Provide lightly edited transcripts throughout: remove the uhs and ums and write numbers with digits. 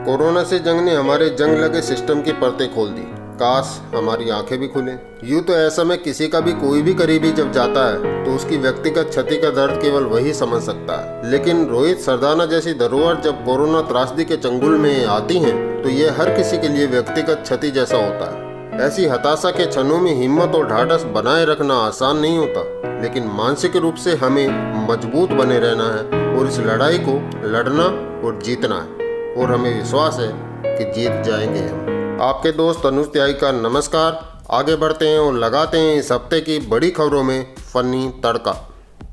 Corona से जंग ने हमारे जंग लगे सिस्टम की परतें खोल दी। काश हमारी आंखें भी खुलें। यूँ तो ऐसा में किसी का भी कोई भी करीबी जब जाता है तो उसकी व्यक्तिगत क्षति का दर्द केवल वही समझ सकता है। लेकिन रोहित सरदाना जैसी धरोहर जब कोरोना त्रासदी के चंगुल में आती हैं तो ये हर किसी के लिए व्यक्तिगत क्षति जैसा होता है। ऐसी हताशा के क्षणों में हिम्मत और ढाढ़स बनाए रखना आसान नहीं होता, लेकिन मानसिक रूप से हमें मजबूत बने रहना है और इस लड़ाई को लड़ना और जीतना है। और हमें विश्वास है कि जीत जाएंगे हम। आपके दोस्त अनुज त्यागी का नमस्कार। आगे बढ़ते हैं और लगाते हैं इस हफ्ते की बड़ी खबरों में फनी तड़का।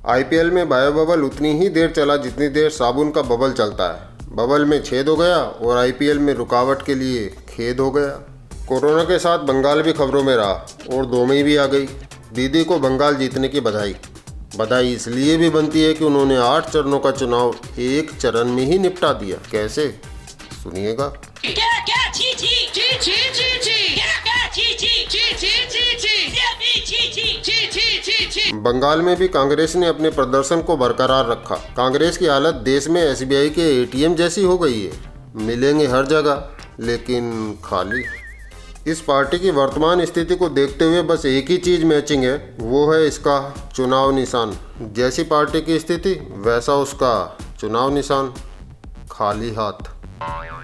आईपीएल में बायो बबल उतनी ही देर चला जितनी देर साबुन का बबल चलता है। बबल में छेद हो गया और आईपीएल में रुकावट के लिए खेद हो गया। कोरोना के साथ बंगाल भी खबरों में रहा और दो मई भी आ गई। दीदी को बंगाल जीतने की बधाई। बधाई इसलिए भी बनती है कि उन्होंने 8 चरणों का चुनाव एक चरण में ही निपटा दिया। कैसे, सुनिएगा। बंगाल में भी कांग्रेस ने अपने प्रदर्शन को बरकरार रखा। कांग्रेस की हालत देश में एसबीआई के एटीएम जैसी हो गई है। मिलेंगे हर जगह लेकिन खाली। इस पार्टी की वर्तमान स्थिति को देखते हुए बस एक ही चीज़ मैचिंग है, वो है इसका चुनाव निशान। जैसी पार्टी की स्थिति वैसा उसका चुनाव निशान, खाली हाथ।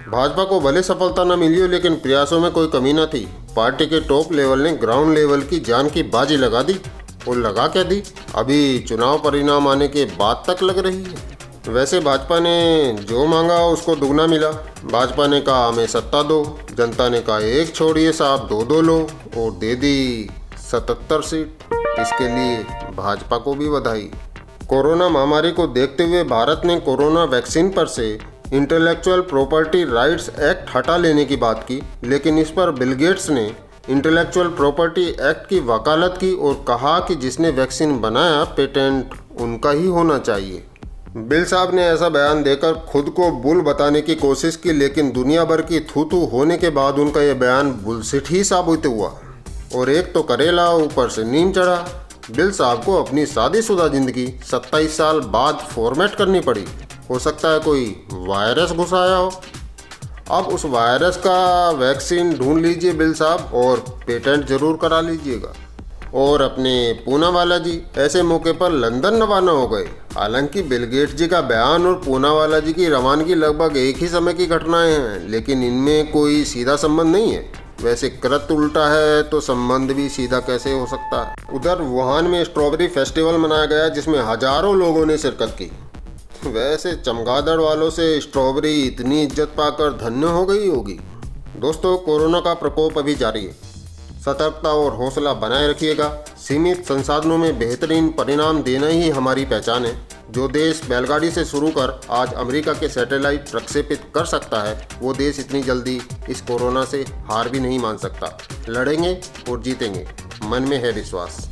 भाजपा को भले सफलता न मिली हो लेकिन प्रयासों में कोई कमी न थी। पार्टी के टॉप लेवल ने ग्राउंड लेवल की जान की बाजी लगा दी। और लगा क्या दी, अभी चुनाव परिणाम आने के बाद तक लग रही है। वैसे भाजपा ने जो मांगा उसको दुगना मिला। भाजपा ने कहा हमें सत्ता दो, जनता ने कहा एक छोड़िए साहब दो लो, और दे दी 77 सीट। इसके लिए भाजपा को भी बधाई। कोरोना महामारी को देखते हुए भारत ने कोरोना वैक्सीन पर से इंटेलेक्चुअल प्रॉपर्टी राइट्स एक्ट हटा लेने की बात की, लेकिन इस पर बिल गेट्स ने इंटेलेक्चुअल प्रॉपर्टी एक्ट की वकालत की और कहा कि जिसने वैक्सीन बनाया पेटेंट उनका ही होना चाहिए। बिल साहब ने ऐसा बयान देकर खुद को बुल बताने की कोशिश की, लेकिन दुनिया भर की थू होने के बाद उनका यह बयान बुलशिट ही साबित हुआ। और एक तो करेला ऊपर से नीम चढ़ा। बिल साहब को अपनी शादीशुदा जिंदगी 27 साल बाद फॉर्मेट करनी पड़ी। हो सकता है कोई वायरस घुस आया हो। अब उस वायरस का वैक्सीन ढूंढ लीजिए बिल साहब और पेटेंट जरूर करा लीजिएगा। और अपने पूनावाला जी ऐसे मौके पर लंदन रवाना हो गए। हालांकि बिल गेट्स जी का बयान और पूनावाला जी की रवानगी लगभग एक ही समय की घटनाएं हैं, लेकिन इनमें कोई सीधा संबंध नहीं है। वैसे कृत उल्टा है तो संबंध भी सीधा कैसे हो सकता है। उधर वुहान में स्ट्रॉबेरी फेस्टिवल मनाया गया जिसमें हजारों लोगों ने शिरकत की। वैसे चमगादड़ वालों से स्ट्रॉबेरी इतनी इज्जत पाकर धन्य हो गई होगी। दोस्तों, कोरोना का प्रकोप अभी जारी है। सतर्कता और हौसला बनाए रखिएगा। सीमित संसाधनों में बेहतरीन परिणाम देना ही हमारी पहचान है। जो देश बैलगाड़ी से शुरू कर आज अमेरिका के सैटेलाइट प्रक्षेपित कर सकता है, वो देश इतनी जल्दी इस कोरोना से हार भी नहीं मान सकता। लड़ेंगे और जीतेंगे, मन में है विश्वास।